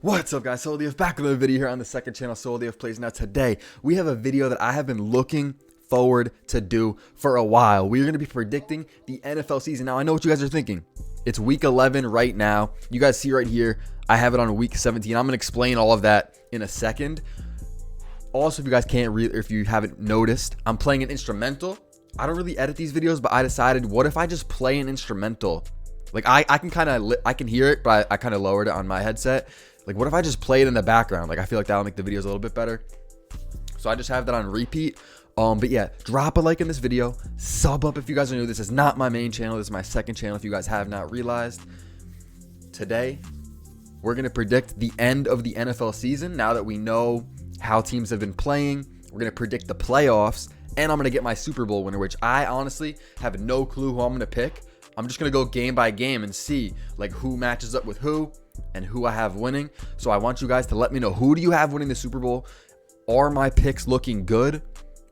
What's up, guys? SoloDF back with another video here on the second channel, SoloDF Plays. Now today we have a video that I have been looking forward to do for a while. We're going to be predicting the NFL season. Now I know what you guys are thinking. It's week 11 right now. You guys see right here, I have it on week 17. I'm going to explain all of that in a second. Also, if you guys can't read, if you haven't noticed, I'm playing an instrumental. I don't really edit these videos, but I decided, what if I just play an instrumental? Like I can hear it, but I kind of lowered it on my headset. Like, what if I just play it in the background? Like, I feel like that'll make the videos a little bit better. So I just have that on repeat. But yeah, drop a like in this video. Sub up if you guys are new. This is not my main channel. This is my second channel if you guys have not realized. Today, we're going to predict the end of the NFL season. Now that we know how teams have been playing, we're going to predict the playoffs. And I'm going to get my Super Bowl winner, which I honestly have no clue who I'm going to pick. I'm just going to go game by game and see like who matches up with who and who I have winning. So I want you guys to let me know, who do you have winning the Super Bowl? Are my picks looking good,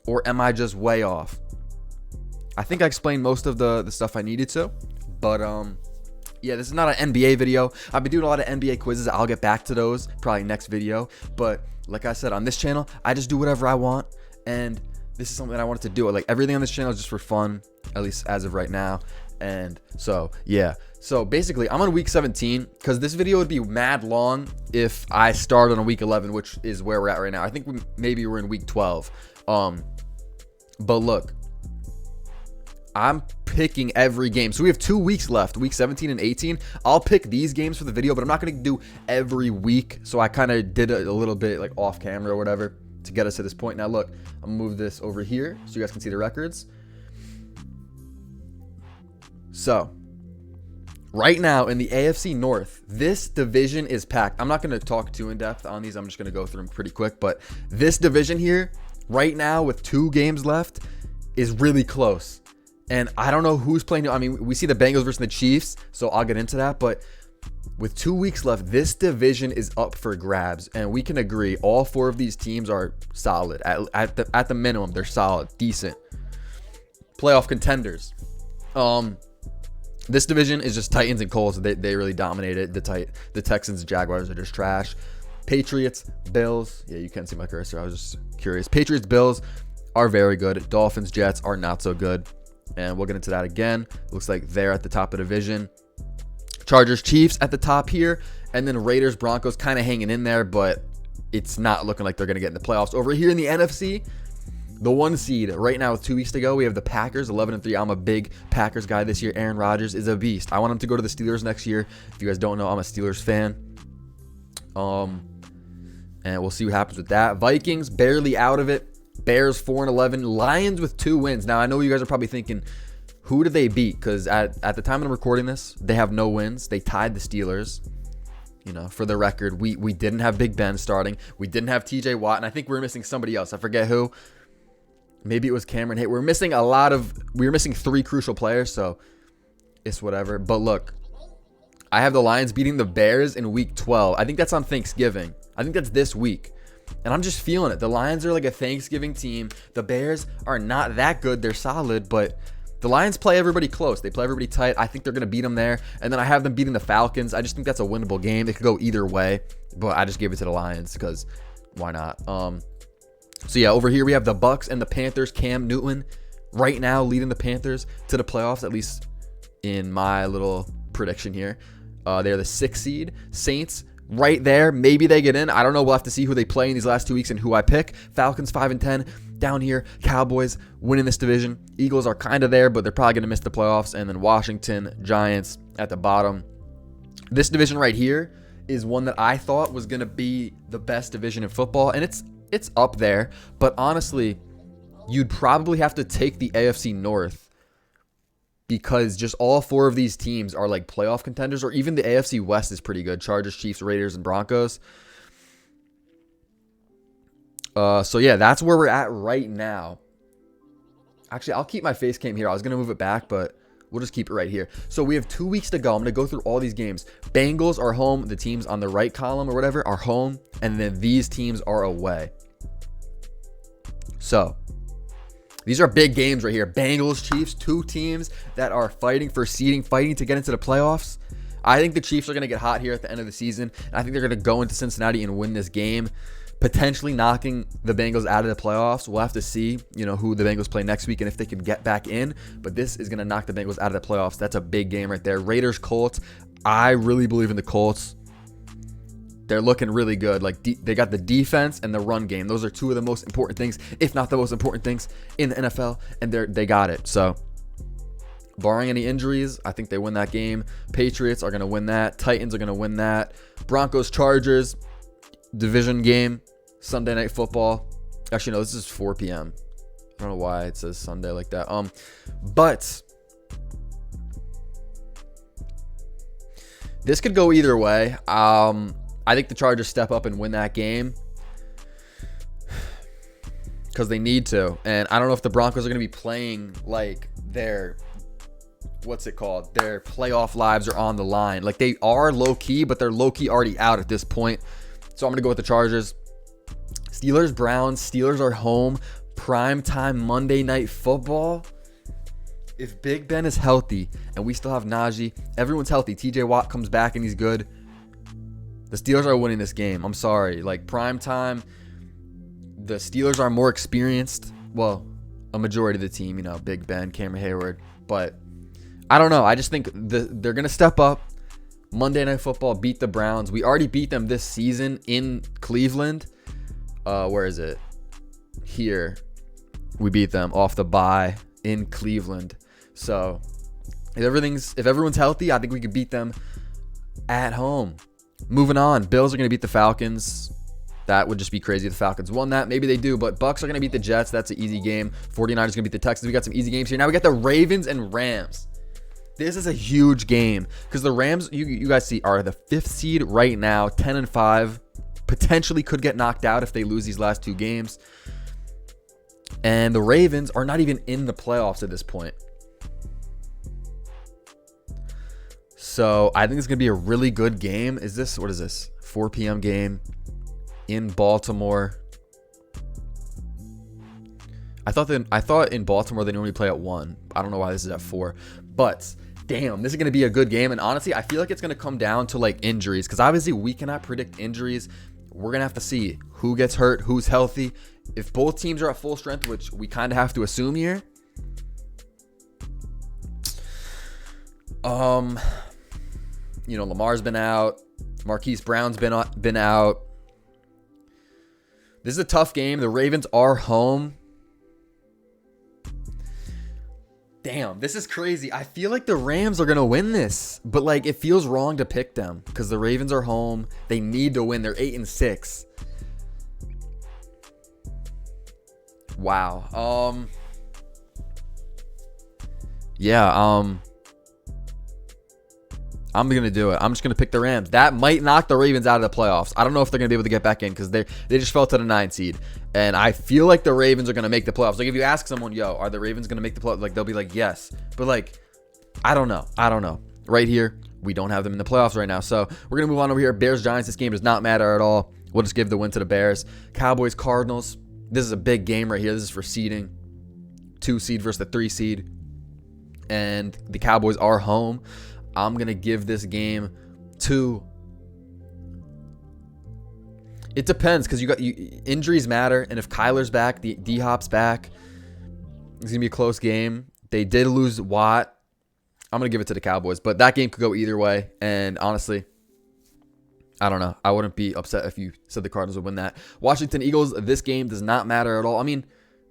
or am I just way off? I think I explained most of the stuff I needed to, but yeah, this is not an NBA video. I've been doing a lot of NBA quizzes. I'll get back to those probably next video. But like I said, on this channel, I just do whatever I want, and this is something that I wanted to do. Like, everything on this channel is just for fun, at least as of right now. And so yeah, so basically I'm on week 17 because this video would be mad long if I start on a week 11, which is where we're at right now. I think maybe we're in week 12. But look, I'm picking every game. So we have 2 weeks left, week 17 and 18. I'll pick these games for the video, but I'm not going to do every week. So I kind of did it a little bit like off camera or whatever to get us to this point. Now look, I'm gonna move this over here so you guys can see the records. So, right now in the AFC North, this division is packed. I'm not going to talk too in depth on these. I'm just going to go through them pretty quick. But this division here, right now with 2 games left, is really close. And I don't know who's playing. I mean, we see the Bengals versus the Chiefs, so I'll get into that. But with 2 weeks left, this division is up for grabs. And we can agree, all 4 of these teams are solid. At the minimum, they're solid, decent. Playoff contenders. This division is just Titans and Colts. They really dominated. The Texans and Jaguars are just trash. Patriots, Bills. Yeah, you can't see my cursor. I was just curious. Patriots, Bills are very good. Dolphins, Jets are not so good. And we'll get into that again. Looks like they're at the top of the division. Chargers, Chiefs at the top here. And then Raiders, Broncos kind of hanging in there, but it's not looking like they're going to get in the playoffs. Over here in the NFC, the 1 seed right now with 2 weeks to go, we have the Packers, 11-3. I'm a big Packers guy this year. Aaron Rodgers is a beast. I want him to go to the Steelers next year. If you guys don't know, I'm a Steelers fan. And we'll see what happens with that. Vikings barely out of it. Bears 4-11. Lions with 2 wins. Now I know you guys are probably thinking, who did they beat? Because at the time I'm recording this, they have no wins. They tied the Steelers. You know, for the record, we didn't have Big Ben starting. We didn't have TJ Watt, and I think we were missing somebody else. I forget who. Maybe it was Cameron Hayes. We were missing 3 crucial players, so it's whatever. But look, I have the Lions beating the Bears in week 12. I think that's on Thanksgiving. I think that's this week. And I'm just feeling it. The Lions are like a Thanksgiving team. The Bears are not that good. They're solid, but the Lions play everybody close. They play everybody tight. I think they're going to beat them there. And then I have them beating the Falcons. I just think that's a winnable game. It could go either way, but I just gave it to the Lions because why not? So yeah, over here we have the Bucks and the Panthers. Cam Newton right now leading the Panthers to the playoffs, at least in my little prediction here. They're the 6th seed. Saints right there. Maybe they get in. I don't know. We'll have to see who they play in these last 2 weeks and who I pick. Falcons 5-10. Down here, Cowboys winning this division. Eagles are kind of there, but they're probably going to miss the playoffs. And then Washington, Giants at the bottom. This division right here is one that I thought was going to be the best division in football, and it's up there, but honestly, you'd probably have to take the AFC North because just all 4 of these teams are like playoff contenders, or even the AFC West is pretty good. Chargers, Chiefs, Raiders, and Broncos. So yeah, that's where we're at right now. Actually, I'll keep my face cam here. I was going to move it back, but we'll just keep it right here. So we have 2 weeks to go. I'm going to go through all these games. Bengals are home. The teams on the right column or whatever are home. And then these teams are away. So these are big games right here. Bengals, Chiefs, 2 teams that are fighting for seeding, fighting to get into the playoffs. I think the Chiefs are going to get hot here at the end of the season. And I think they're going to go into Cincinnati and win this game, potentially knocking the Bengals out of the playoffs. We'll have to see, who the Bengals play next week and if they can get back in. But this is going to knock the Bengals out of the playoffs. That's a big game right there. Raiders, Colts. I really believe in the Colts. They're looking really good. Like they got the defense and the run game. Those are two of the most important things, if not the most important things in the NFL. And they got it. So barring any injuries, I think they win that game. Patriots are going to win that. Titans are going to win that. Broncos, Chargers, division game, Sunday Night Football. Actually, no, this is 4 p.m. I don't know why it says Sunday like that. But this could go either way. I think the Chargers step up and win that game because they need to. And I don't know if the Broncos are going to be playing like their playoff lives are on the line. Like they are low-key, but they're low-key already out at this point. So I'm going to go with the Chargers. Steelers, Browns. Steelers are home. Primetime Monday Night Football. If Big Ben is healthy and we still have Najee, everyone's healthy. TJ Watt comes back and he's good. The Steelers are winning this game. I'm sorry. Like primetime, the Steelers are more experienced. Well, a majority of the team, Big Ben, Cameron Hayward. But I don't know. I just think they're going to step up. Monday Night Football, beat the Browns. We already beat them this season in Cleveland. Where is it? Here. We beat them off the bye in Cleveland. So if everyone's healthy, I think we could beat them at home. Moving on. Bills are going to beat the Falcons. That would just be crazy if the Falcons won that. Maybe they do, but Bucks are going to beat the Jets. That's an easy game. 49ers going to beat the Texans. We got some easy games here. Now we got the Ravens and Rams. This is a huge game because the Rams, you guys see, are the 5th seed right now, 10-5. Potentially could get knocked out if they lose these last 2 games. And the Ravens are not even in the playoffs at this point. So I think it's going to be a really good game. What is this? 4 p.m. game in Baltimore. I thought in Baltimore they normally play at 1. I don't know why this is at 4. But damn, this is going to be a good game. And honestly, I feel like it's going to come down to like injuries because obviously we cannot predict injuries. We're going to have to see who gets hurt, who's healthy. If both teams are at full strength, which we kind of have to assume here. Lamar's been out. Marquise Brown's been out. This is a tough game. The Ravens are home. Damn, this is crazy. I feel like the Rams are going to win this, but like it feels wrong to pick them because the Ravens are home. They need to win. They're 8-6. Wow. I'm going to do it. I'm just going to pick the Rams. That might knock the Ravens out of the playoffs. I don't know if they're going to be able to get back in because they just fell to the 9 seed. And I feel like the Ravens are going to make the playoffs. Like if you ask someone, are the Ravens going to make the playoffs? Like they'll be like, yes. But like, I don't know. Right here, we don't have them in the playoffs right now. So we're going to move on over here. Bears, Giants. This game does not matter at all. We'll just give the win to the Bears. Cowboys, Cardinals. This is a big game right here. This is for seeding. 2 seed versus the 3 seed. And the Cowboys are home. I'm going to give this game to... It depends because injuries matter. And if Kyler's back, D-Hop's back, it's going to be a close game. They did lose Watt. I'm going to give it to the Cowboys. But that game could go either way. And honestly, I don't know. I wouldn't be upset if you said the Cardinals would win that. Washington, Eagles, this game does not matter at all. I mean,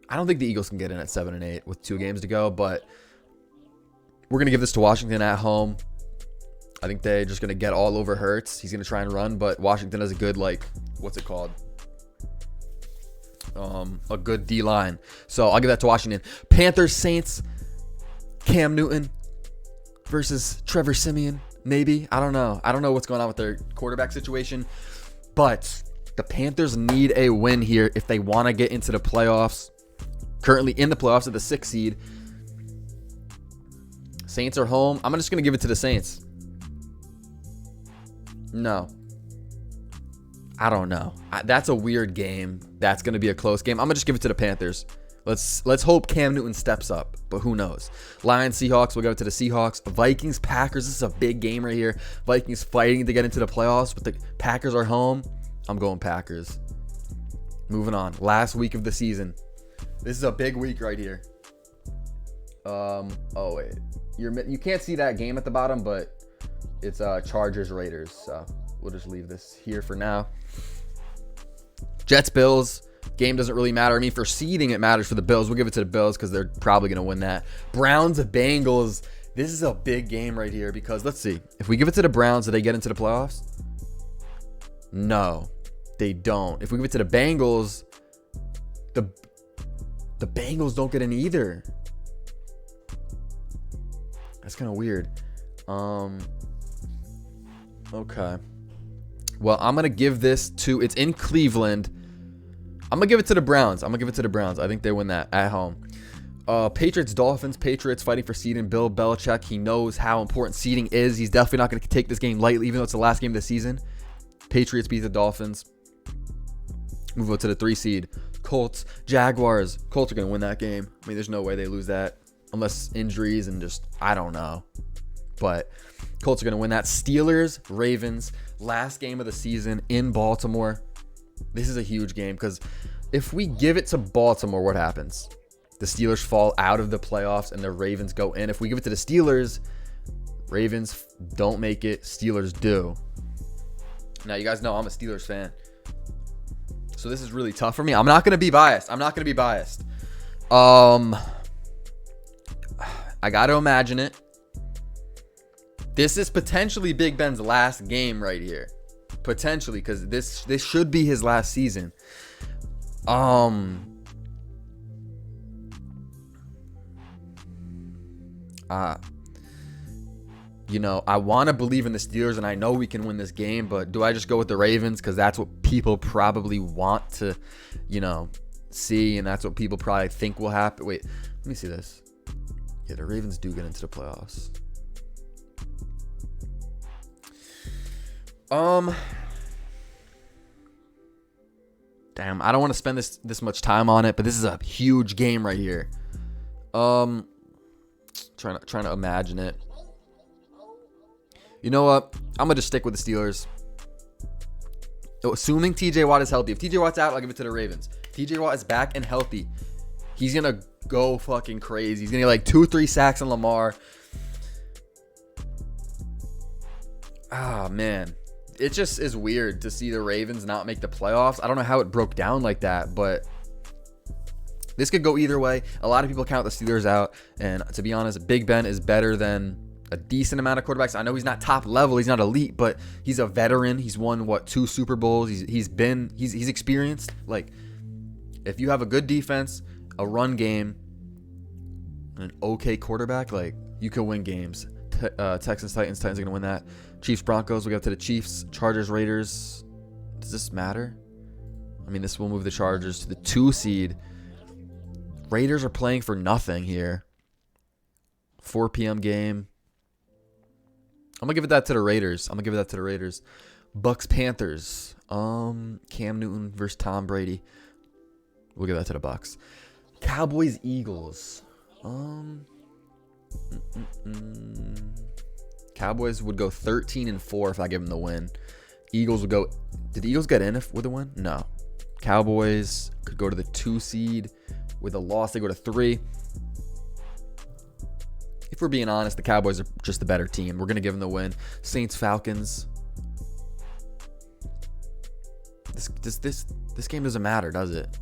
I don't think the Eagles can get in at 7-8 with 2 games to go. But we're going to give this to Washington at home. I think they're just going to get all over Hurts. He's going to try and run, but Washington has a good, what's it called? A good D-line. So I'll give that to Washington. Panthers, Saints, Cam Newton versus Trevor Siemian, maybe. I don't know. I don't know what's going on with their quarterback situation, but the Panthers need a win here if they want to get into the playoffs. Currently in the playoffs at the 6th seed. Saints are home. I'm just going to give it to the Saints. No. I don't know. That's a weird game. That's going to be a close game. I'm going to just give it to the Panthers. Let's hope Cam Newton steps up, but who knows? Lions, Seahawks, we'll go to the Seahawks. Vikings, Packers, this is a big game right here. Vikings fighting to get into the playoffs, but the Packers are home. I'm going Packers. Moving on. Last week of the season. This is a big week right here. Oh wait. You can't see that game at the bottom, but it's Chargers, Raiders. So we'll just leave this here for now. Jets, Bills. Game doesn't really matter. I mean, for seeding, it matters for the Bills. We'll give it to the Bills because they're probably going to win that. Browns, Bengals. This is a big game right here because let's see. If we give it to the Browns, do they get into the playoffs? No, they don't. If we give it to the Bengals, the Bengals don't get in either. That's kind of weird. Okay. Well, I'm going to give this to, it's in Cleveland. I'm going to give it to the Browns. I think they win that at home. Patriots, Dolphins. Patriots fighting for seeding. Bill Belichick, he knows how important seeding is. He's definitely not going to take this game lightly, even though it's the last game of the season. Patriots beat the Dolphins. Move on to the 3 seed. Colts, Jaguars. Colts are going to win that game. I mean, there's no way they lose that unless injuries and just, I don't know. But Colts are going to win that. Steelers, Ravens. Last game of the season in Baltimore. This is a huge game because if we give it to Baltimore, what happens? The Steelers fall out of the playoffs and the Ravens go in. If we give it to the Steelers, Ravens don't make it. Steelers do. Now, you guys know I'm a Steelers fan. So this is really tough for me. I'm not going to be biased. I got to imagine it. This is potentially Big Ben's last game right here. Potentially, because this should be his last season. You know, I want to believe in the Steelers, and I know we can win this game, but do I just go with the Ravens because that's what people probably want to, you know, see, and that's what people probably think will happen? Wait, let me see this. Yeah, the Ravens do get into the playoffs. Damn, I don't want to spend this much time on it, but this is a huge game right here. Trying to imagine it. You know what? I'm gonna just stick with the Steelers. Assuming TJ Watt is healthy. If TJ Watt's out, I'll give it to the Ravens. If TJ Watt is back and healthy, he's gonna go fucking crazy. He's gonna get like 2-3 sacks on Lamar. Ah, man. It just is weird to see the Ravens not make the playoffs. I don't know how it broke down like that, but this could go either way. A lot of people count the Steelers out, and to be honest, Big Ben is better than a decent amount of quarterbacks. I know he's not top level, he's not elite, but he's a veteran. He's won 2 Super Bowls. He's experienced. Like, if you have a good defense, a run game, and an okay quarterback, like, you can win games. Texans, Titans are gonna win that. Chiefs, Broncos, we go to the Chiefs. Chargers, Raiders. Does this matter? I mean, this will move the Chargers to the 2 seed. Raiders are playing for nothing here. 4 p.m. game. I'm gonna give it that to the Raiders. Bucks, Panthers. Cam Newton versus Tom Brady. We'll give that to the Bucks. Cowboys, Eagles. Cowboys would go 13-4 if I give them the win. Eagles would go. Did the Eagles get in with a win? No. Cowboys could go to the 2 seed. With a loss, they go to 3. If we're being honest, the Cowboys are just the better team. We're gonna give them the win. Saints, Falcons. This game doesn't matter, does it?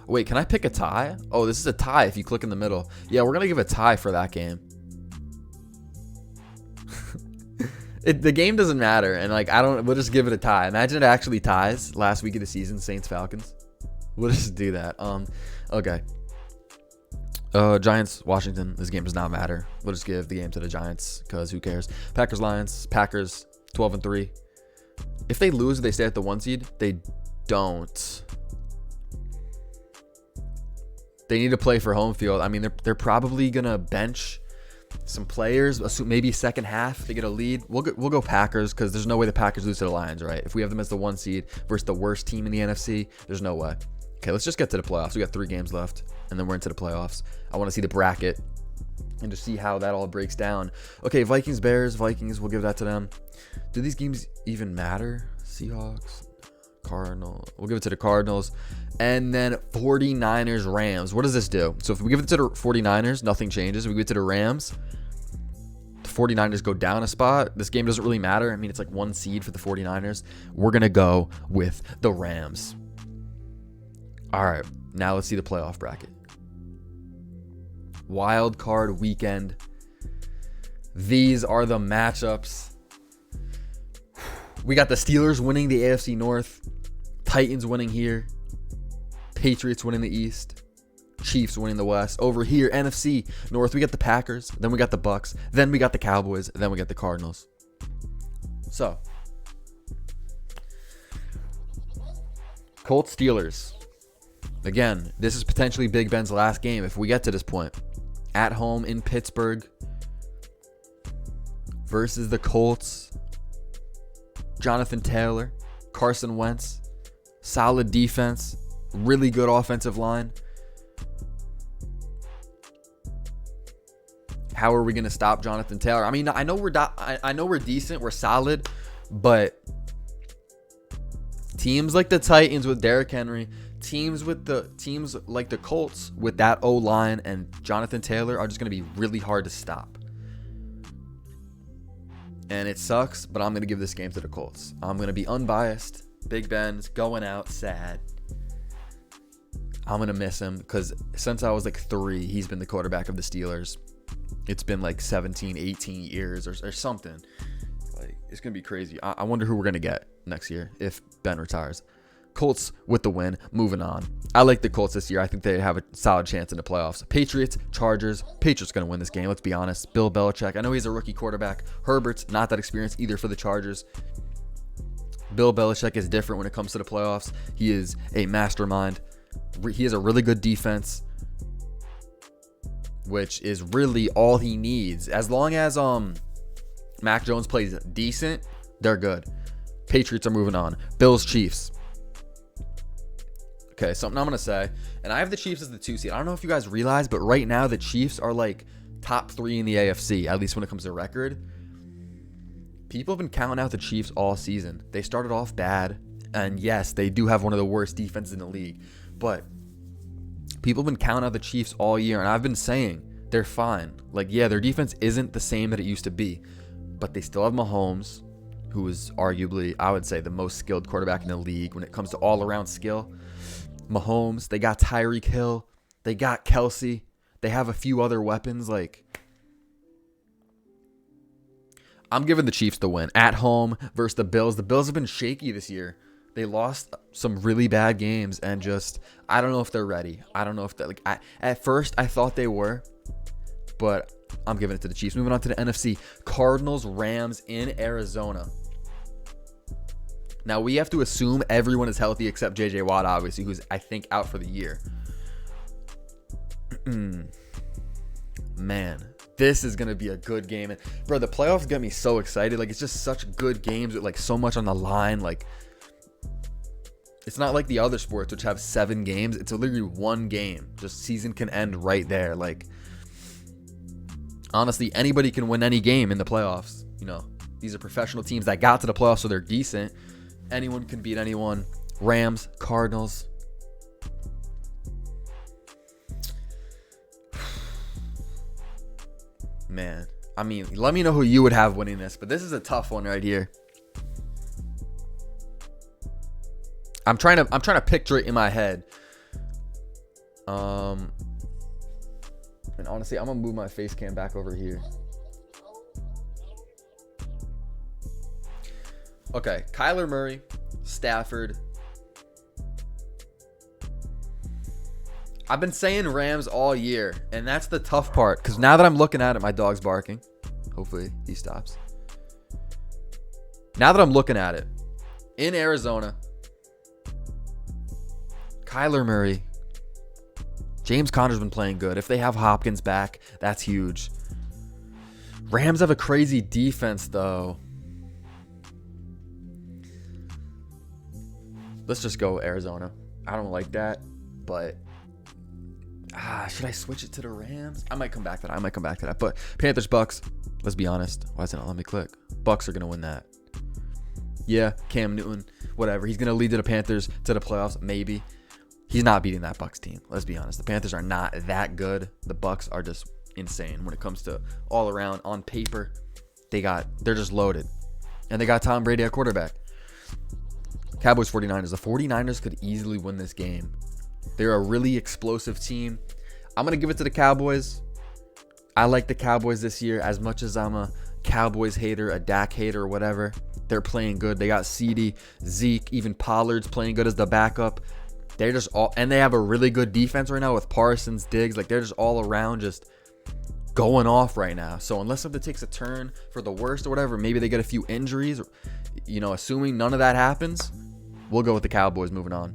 Wait, can I pick a tie? Oh, this is a tie if you click in the middle. Yeah, we're gonna give a tie for that game. The game doesn't matter, and like we'll just give it a tie. Imagine it actually ties last week of the season, Saints, Falcons. We'll just do that. Okay. Giants, Washington. This game does not matter. We'll just give the game to the Giants because who cares? Packers, Lions. Packers 12-3. If they lose, they stay at the 1 seed. They don't. They need to play for home field. I mean, they're probably gonna bench some players. Maybe second half they get a lead. We'll go Packers because there's no way the Packers lose to the Lions, right? If we have them as the 1 seed versus the worst team in the NFC, there's no way. Okay, let's just get to the playoffs. We got 3 games left, and then we're into the playoffs. I want to see the bracket and just see how that all breaks down. Okay, Vikings, Bears, Vikings. We'll give that to them. Do these games even matter? Seahawks, Cardinals. We'll give it to the Cardinals. And then 49ers, Rams. What does this do? So if we give it to the 49ers, nothing changes. If we give it to the Rams, the 49ers go down a spot. This game doesn't really matter. I mean, it's like 1 seed for the 49ers. We're going to go with the Rams. All right, now let's see the playoff bracket. Wild card weekend. These are the matchups. We got the Steelers winning the AFC North, Titans winning here, Patriots winning the East, Chiefs winning the West. Over here, NFC North, we got the Packers, then we got the Bucks, then we got the Cowboys, then we got the Cardinals. So, Colts, Steelers. Again, this is potentially Big Ben's last game if we get to this point. At home in Pittsburgh versus the Colts. Jonathan Taylor, Carson Wentz, solid defense, really good offensive line. How are we going to stop Jonathan Taylor? I mean, I know we're decent, we're solid, but teams like the Titans with Derrick Henry, teams like the Colts with that O-line and Jonathan Taylor are just going to be really hard to stop. And it sucks, but I'm going to give this game to the Colts. I'm going to be unbiased. Big Ben's going out sad. I'm going to miss him because since I was like 3, he's been the quarterback of the Steelers. It's been like 17, 18 years or something. Like, it's going to be crazy. I wonder who we're going to get next year if Ben retires. Colts with the win, moving on. I like the Colts this year. I think they have a solid chance in the playoffs. Patriots, Chargers. Patriots going to win this game, let's be honest. Bill Belichick. I know he's a rookie quarterback. Herbert's not that experienced either for the Chargers. Bill Belichick is different when it comes to the playoffs. He is a mastermind. He has a really good defense, which is really all he needs. As long as Mac Jones plays decent, they're good. Patriots are moving on. Bills, Chiefs. Okay, something I'm going to say, and I have the Chiefs as the 2 seed. I don't know if you guys realize, but right now the Chiefs are like top 3 in the AFC, at least when it comes to record. People have been counting out the Chiefs all season. They started off bad, and yes, they do have one of the worst defenses in the league, but people have been counting out the Chiefs all year, and I've been saying they're fine. Like, yeah, their defense isn't the same that it used to be, but they still have Mahomes, who is arguably, I would say, the most skilled quarterback in the league when it comes to all-around skill. Mahomes, they got Tyreek Hill, they got Kelsey, they have a few other weapons. Like, I'm giving the Chiefs the win at home versus the Bills. The Bills have been shaky this year. They lost some really bad games and just, I don't know if they're ready. I don't know if that, at first I thought they were, but I'm giving it to the Chiefs. Moving on to the NFC, Cardinals, Rams in Arizona. Now, we have to assume everyone is healthy except J.J. Watt, obviously, who's, I think, out for the year. Man, this is going to be a good game. And, bro, the playoffs get me so excited. Like, it's just such good games with, like, so much on the line. Like, it's not like the other sports, which have 7 games. It's literally 1 game. Just season can end right there. Like, honestly, anybody can win any game in the playoffs. You know, these are professional teams that got to the playoffs, so they're decent. Anyone can beat anyone. Rams, Cardinals. Man, I mean, let me know who you would have winning this, but this is a tough one right here. I'm trying to picture it in my head. And honestly, I'm gonna move my face cam back over here. Okay, Kyler Murray, Stafford. I've been saying Rams all year, and that's the tough part, because now that I'm looking at it, my dog's barking. Hopefully he stops. Now that I'm looking at it, in Arizona, Kyler Murray, James Conner's been playing good. If they have Hopkins back, that's huge. Rams have a crazy defense, though. Let's just go Arizona. I don't like that, but should I switch it to the Rams? I might come back to that. But Panthers, Bucks, let's be honest. Why isn't it let me click? Bucks are going to win that. Yeah, Cam Newton, whatever. He's going to lead the Panthers to the playoffs, maybe. He's not beating that Bucks team. Let's be honest. The Panthers are not that good. The Bucks are just insane when it comes to all around on paper. They're just loaded. And they got Tom Brady at quarterback. Cowboys 49ers. The 49ers could easily win this game. They're a really explosive team. I'm going to give it to the Cowboys. I like the Cowboys this year as much as I'm a Cowboys hater, a Dak hater, or whatever. They're playing good. They got CeeDee, Zeke, even Pollard's playing good as the backup. They're just all, and they have a really good defense right now with Parsons, Diggs. Like, they're just all around just going off right now. So unless something takes a turn for the worst or whatever, maybe they get a few injuries, assuming none of that happens, we'll go with the Cowboys moving on.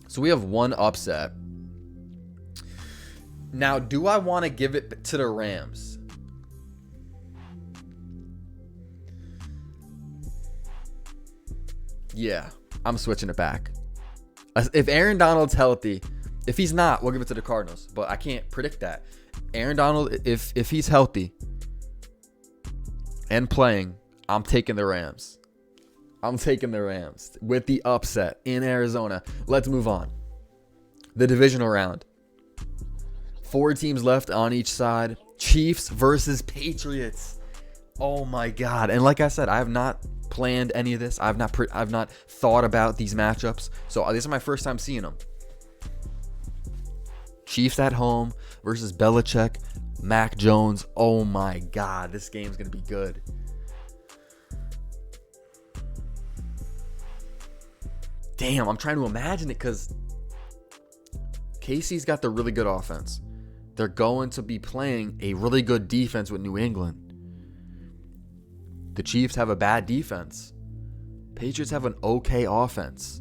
So we have one upset. Now, do I want to give it to the Rams? Yeah, I'm switching it back. If Aaron Donald's healthy, if he's not, we'll give it to the Cardinals. But I can't predict that. Aaron Donald, if he's healthy and playing, I'm taking the Rams. I'm taking the Rams with the upset in Arizona. Let's move on. The divisional round. 4 teams left on each side. Chiefs versus Patriots. Oh my God. And like I said, I have not planned any of this. I've not thought about these matchups. So this is my first time seeing them. Chiefs at home versus Belichick, Mac Jones. Oh my God. This game's going to be good. Damn, I'm trying to imagine it because KC's got the really good offense. They're going to be playing a really good defense with New England. The Chiefs have a bad defense. Patriots have an okay offense.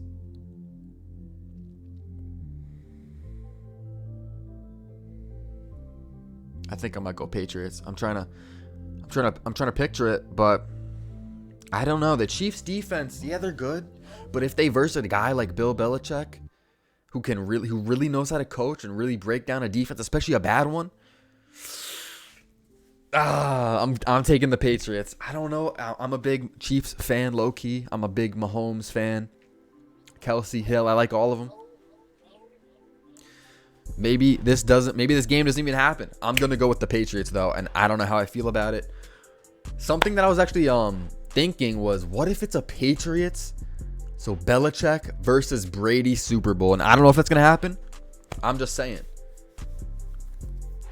I think I might go Patriots. I'm trying to picture it, but I don't know. The Chiefs defense, yeah, they're good. But if they verse a guy like Bill Belichick, who really knows how to coach and really break down a defense, especially a bad one, I'm taking the Patriots. I don't know. I'm a big Chiefs fan, low key. I'm a big Mahomes fan. Kelsey, Hill, I like all of them. Maybe this game doesn't even happen. I'm gonna go with the Patriots though, and I don't know how I feel about it. Something that I was actually thinking was, what if it's a Patriots? So Belichick versus Brady Super Bowl. And I don't know if that's going to happen. I'm just saying.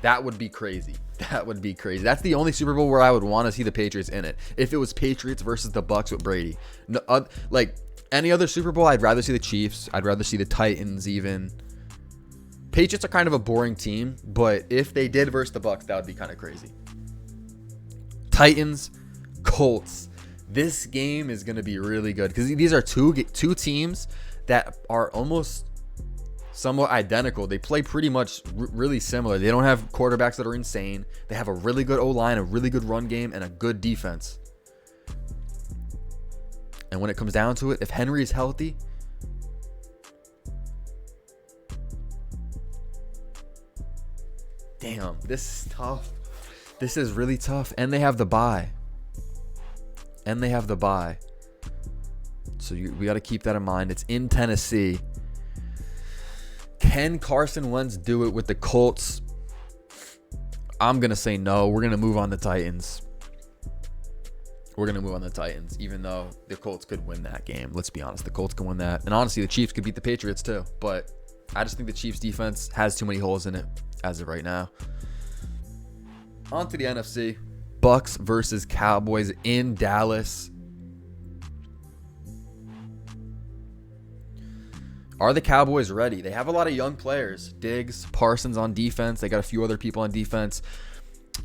That would be crazy. That's the only Super Bowl where I would want to see the Patriots in it. If it was Patriots versus the Bucks with Brady. No, like any other Super Bowl, I'd rather see the Chiefs. I'd rather see the Titans even. Patriots are kind of a boring team. But if they did versus the Bucks, that would be kind of crazy. Titans, Colts. This game is going to be really good because these are two teams that are almost somewhat identical. They play pretty much really similar. They don't have quarterbacks that are insane. They have a really good O-line, a really good run game, and a good defense. And when it comes down to it, if Henry is healthy, damn, this is tough. This is really tough. And they have the bye. So we got to keep that in mind. It's in Tennessee. Can Carson Wentz do it with the Colts? I'm going to say no. We're going to move on to Titans. Even though the Colts could win that game. Let's be honest. The Colts can win that. And honestly, the Chiefs could beat the Patriots too. But I just think the Chiefs defense has too many holes in it as of right now. On to the NFC. Bucks versus Cowboys in Dallas. Are the Cowboys ready? They have a lot of young players. Diggs, Parsons on defense. They got a few other people on defense.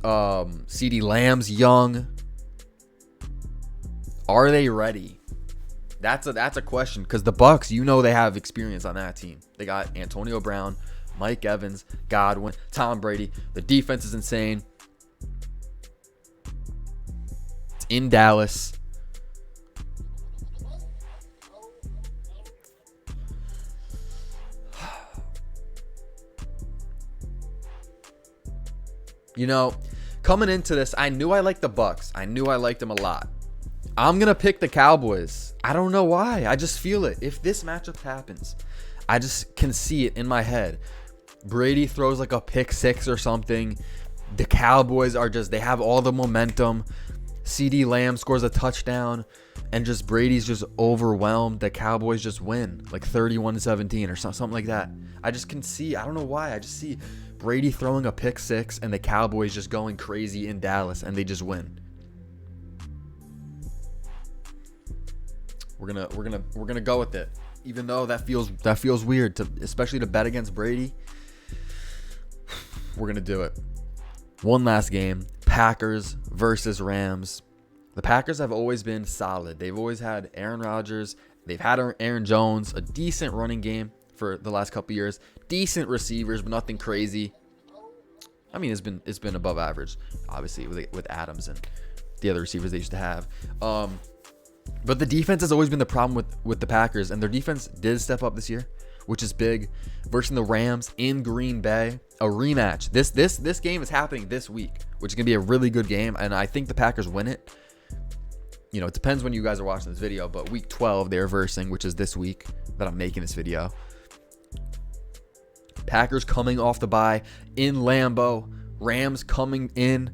CeeDee Lamb's young. Are they ready? That's a question because the Bucks, they have experience on that team. They got Antonio Brown, Mike Evans, Godwin, Tom Brady. The defense is insane. In Dallas. You know, coming into this, I knew I liked the Bucks. I knew I liked them a lot. I'm going to pick the Cowboys. I don't know why. I just feel it. If this matchup happens, I just can see it in my head. Brady throws like a pick six or something. The Cowboys are just, they have all the momentum. CeeDee Lamb scores a touchdown and just Brady's just overwhelmed. The Cowboys just win like 31-17 or something like that. I just can see, I don't know why. I just see Brady throwing a pick six and the Cowboys just going crazy in Dallas and they just win. We're gonna go with it, even though that feels weird especially to bet against Brady. We're gonna do it. One last game: Packers versus Rams. The Packers have always been solid. They've always had Aaron Rodgers. They've had Aaron Jones, a decent running game for the last couple years. Decent receivers, but nothing crazy. I mean, it's been above average, obviously, with Adams and the other receivers they used to have. But the defense has always been the problem with the Packers, and their defense did step up this year, which is big. Versus the Rams in Green Bay, a rematch. This game is happening this week, which is gonna be a really good game, and I think the Packers win it. You know, it depends when you guys are watching this video, but week 12 they're versing, which is this week that I'm making this video. Packers coming off the bye in Lambeau. Rams coming in.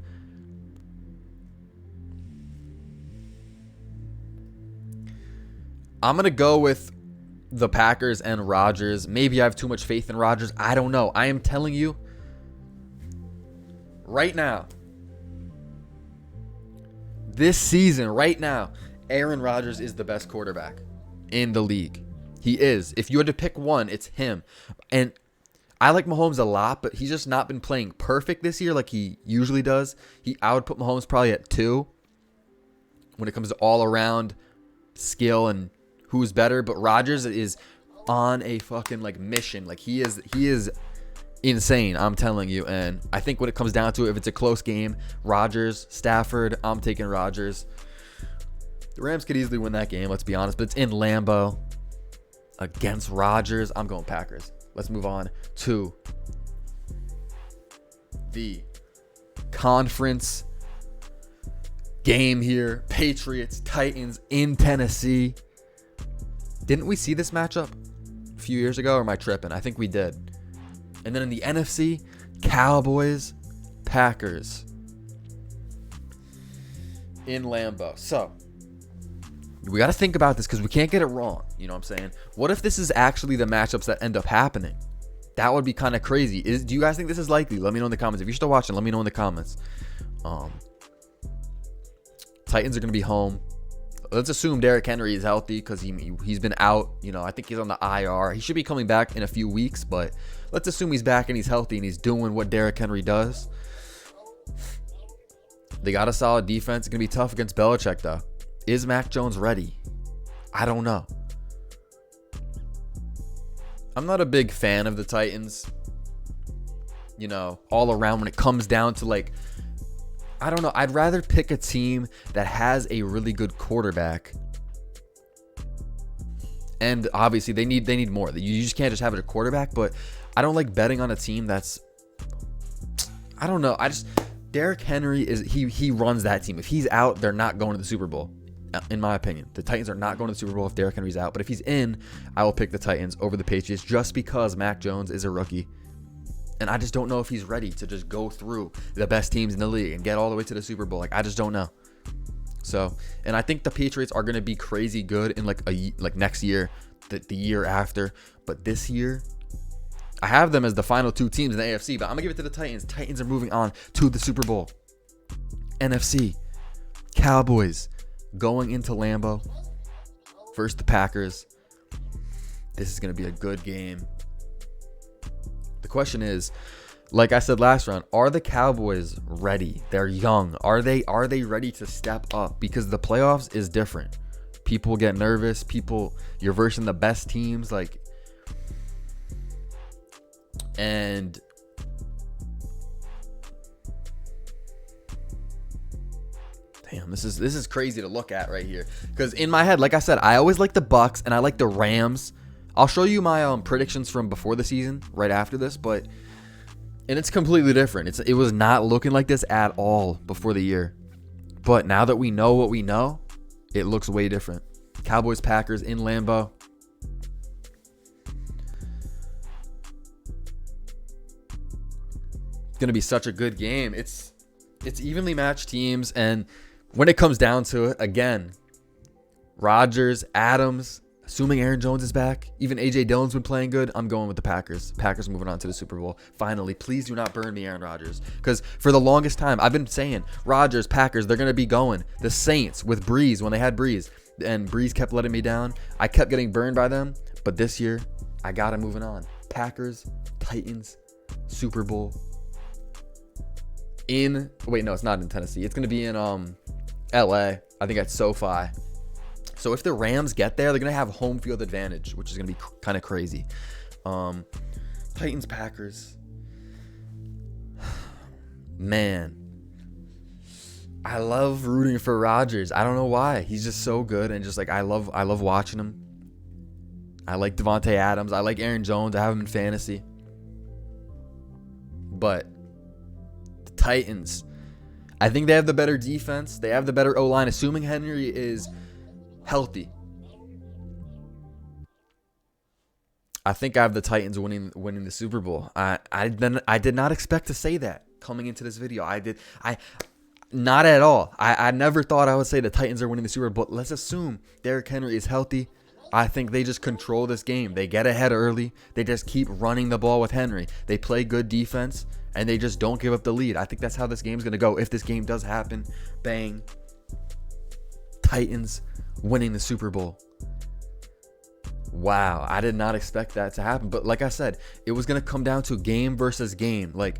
I'm going to go with the Packers and Rodgers. Maybe I have too much faith in Rodgers. I don't know. I am telling you right now, this season, right now, Aaron Rodgers is the best quarterback in the league. He is. If you had to pick one, it's him. And I like Mahomes a lot, but he's just not been playing perfect this year like he usually does. I would put Mahomes probably at 2 when it comes to all around skill and who's better. But Rodgers is on a fucking like mission. Like he is insane, I'm telling you. And I think when it comes down to it, if it's a close game, Rodgers, Stafford, I'm taking Rodgers. The Rams could easily win that game, let's be honest, but it's in Lambeau against Rodgers. I'm going Packers. Let's move on to the conference game here. Patriots, Titans in Tennessee. Didn't we see this matchup a few years ago, or am I tripping? I think we did. And then in the NFC, Cowboys, Packers in Lambeau. So we got to think about this because we can't get it wrong. You know what I'm saying? What if this is actually the matchups that end up happening? That would be kind of crazy. Do you guys think this is likely? Let me know in the comments. If you're still watching, let me know in the comments. Titans are going to be home. Let's assume Derrick Henry is healthy because he's been out. You know, I think he's on the IR. He should be coming back in a few weeks, but let's assume he's back and he's healthy and he's doing what Derrick Henry does. They got a solid defense. It's going to be tough against Belichick, though. Is Mac Jones ready? I don't know. I'm not a big fan of the Titans. You know, all around when it comes down to like, I don't know. I'd rather pick a team that has a really good quarterback. And obviously they need more. You just can't just have a quarterback, but I don't like betting on a team that's, I don't know. Derrick Henry he runs that team. If he's out, they're not going to the Super Bowl. In my opinion, the Titans are not going to the Super Bowl if Derrick Henry's out. But if he's in, I will pick the Titans over the Patriots just because Mac Jones is a rookie. And I just don't know if he's ready to just go through the best teams in the league and get all the way to the Super Bowl. Like, I just don't know. So, and I think the Patriots are going to be crazy good in like next year, the year after. But this year, I have them as the final 2 teams in the AFC, but I'm going to give it to the Titans. Titans are moving on to the Super Bowl. NFC, Cowboys going into Lambeau versus the Packers. This is going to be a good game. The question is, like I said last round, are the Cowboys ready? They're young. Are they ready to step up? Because the playoffs is different. People get nervous. You're versing the best teams, and damn, this is crazy to look at right here. Because in my head, like I said, I always like the Bucks and I like the Rams. I'll show you my predictions from before the season, right after this. But And it's completely different. It was not looking like this at all before the year. But now that we know what we know, it looks way different. Cowboys, Packers in Lambeau. It's going to be such a good game. It's evenly matched teams. And when it comes down to it, again, Rodgers, Adams, assuming Aaron Jones is back, even A.J. Dillon's been playing good, I'm going with the Packers. Packers moving on to the Super Bowl. Finally, please do not burn me, Aaron Rodgers. Because for the longest time, I've been saying, Rodgers, Packers, they're going to be going. The Saints with Breeze, when they had Breeze. And Breeze kept letting me down. I kept getting burned by them. But this year, I got it moving on. Packers, Titans, Super Bowl. Wait, no, it's not in Tennessee. It's going to be in L.A. I think at SoFi. So if the Rams get there, they're going to have home field advantage, which is going to be kind of crazy. Titans, Packers. Man. I love rooting for Rodgers. I don't know why. He's just so good, and just like I love watching him. I like Devontae Adams. I like Aaron Jones. I have him in fantasy. But the Titans, I think they have the better defense. They have the better O-line, assuming Henry is healthy. I think I have the Titans winning the Super Bowl. I did not expect to say that coming into this video. Not at all. I never thought I would say the Titans are winning the Super Bowl. But let's assume Derrick Henry is healthy. I think they just control this game. They get ahead early. They just keep running the ball with Henry. They play good defense, and they just don't give up the lead. I think that's how this game's going to go. If this game does happen, bang. Titans winning the Super Bowl. Wow, I did not expect that to happen. But like I said, it was going to come down to game versus game. Like,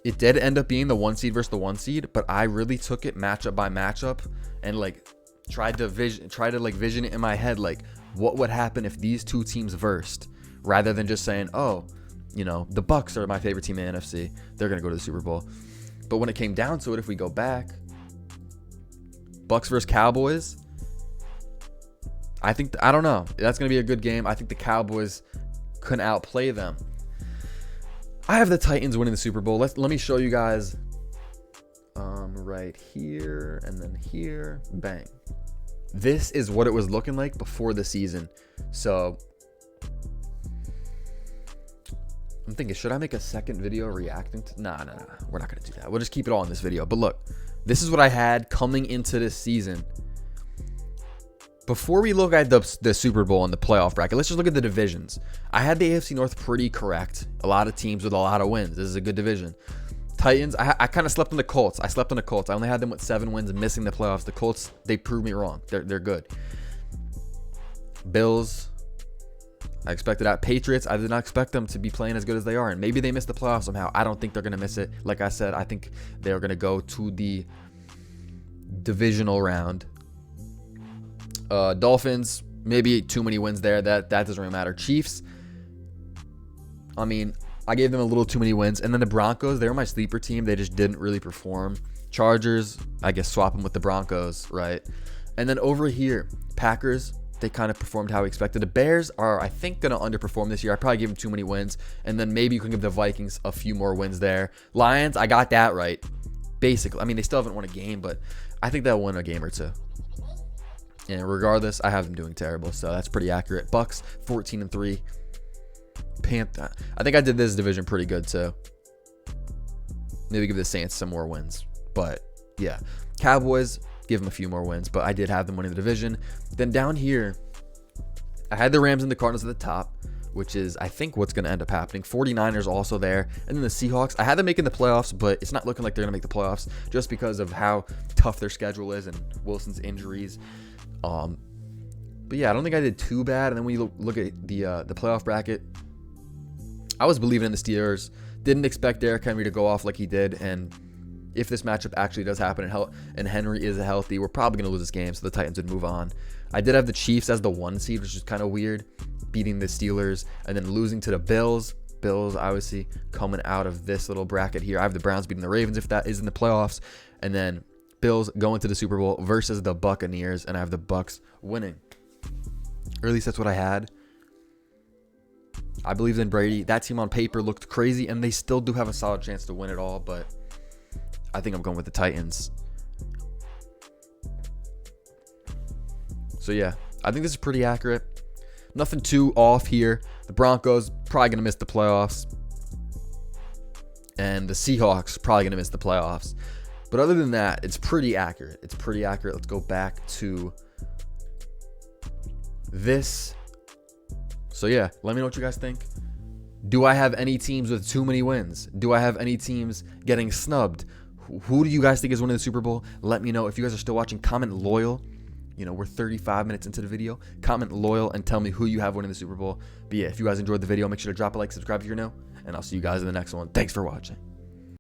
it did end up being the 1 seed versus the 1 seed, but I really took it matchup by matchup and like tried to vision it in my head, like what would happen if these two teams versed, rather than just saying, oh, you know, the Bucks are my favorite team in the NFC. They're going to go to the Super Bowl. But when it came down to it, if we go back, Bucks versus Cowboys, I don't know. That's going to be a good game. I think the Cowboys couldn't outplay them. I have the Titans winning the Super Bowl. Let me show you guys right here and then here. Bang. This is what it was looking like before the season. So I'm thinking, should I make a second video reacting to? Nah. We're not going to do that. We'll just keep it all in this video. But look, this is what I had coming into this season. Before we look at the Super Bowl and the playoff bracket, let's just look at the divisions. I had the AFC North pretty correct. A lot of teams with a lot of wins. This is a good division. Titans, I kind of slept on the Colts. I only had them with 7 wins and missing the playoffs. The Colts, they proved me wrong. They're good. Bills, I expected that. Patriots, I did not expect them to be playing as good as they are. And maybe they missed the playoffs somehow. I don't think they're going to miss it. Like I said, I think they're going to go to the divisional round. Dolphins, maybe too many wins there. That doesn't really matter. Chiefs, I mean, I gave them a little too many wins. And then the Broncos, they were my sleeper team. They just didn't really perform. Chargers, I guess swap them with the Broncos, right? And then over here, Packers, they kind of performed how we expected. The Bears are, I think, going to underperform this year. I probably gave them too many wins. And then maybe you can give the Vikings a few more wins there. Lions, I got that right. Basically, I mean, they still haven't won a game, but I think they'll win a game or two. And regardless, I have them doing terrible, so that's pretty accurate. Bucks 14-3. Panther, I think I did this division pretty good too. Maybe give the Saints some more wins, but yeah. Cowboys, give them a few more wins, but I did have them winning the division. Then down here, I had the Rams and the Cardinals at the top, which is I think what's going to end up happening. 49ers also there, and then the Seahawks. I had them making the playoffs, but it's not looking like they're going to make the playoffs just because of how tough their schedule is and Wilson's injuries. But yeah, I don't think I did too bad. And then when you look at the playoff bracket, I was believing in the Steelers. Didn't expect Derrick Henry to go off like he did. And if this matchup actually does happen and Henry is healthy, we're probably going to lose this game, so the Titans would move on. I did have the Chiefs as the 1 seed, which is kind of weird, beating the Steelers and then losing to the Bills. Bills, obviously, coming out of this little bracket here. I have the Browns beating the Ravens if that is in the playoffs. And then Bills going to the Super Bowl versus the Buccaneers, and I have the Bucks winning. Or at least that's what I had. I believed in Brady. That team on paper looked crazy, and they still do have a solid chance to win it all, but I think I'm going with the Titans. So yeah, I think this is pretty accurate. Nothing too off here. The Broncos probably going to miss the playoffs. And the Seahawks probably going to miss the playoffs. But other than that, it's pretty accurate. It's pretty accurate. Let's go back to this. So yeah, let me know what you guys think. Do I have any teams with too many wins? Do I have any teams getting snubbed? Who do you guys think is winning the Super Bowl? Let me know. If you guys are still watching, comment loyal. You know, we're 35 minutes into the video. Comment loyal and tell me who you have winning the Super Bowl. But yeah, if you guys enjoyed the video, make sure to drop a like, subscribe if you're new, and I'll see you guys in the next one. Thanks for watching.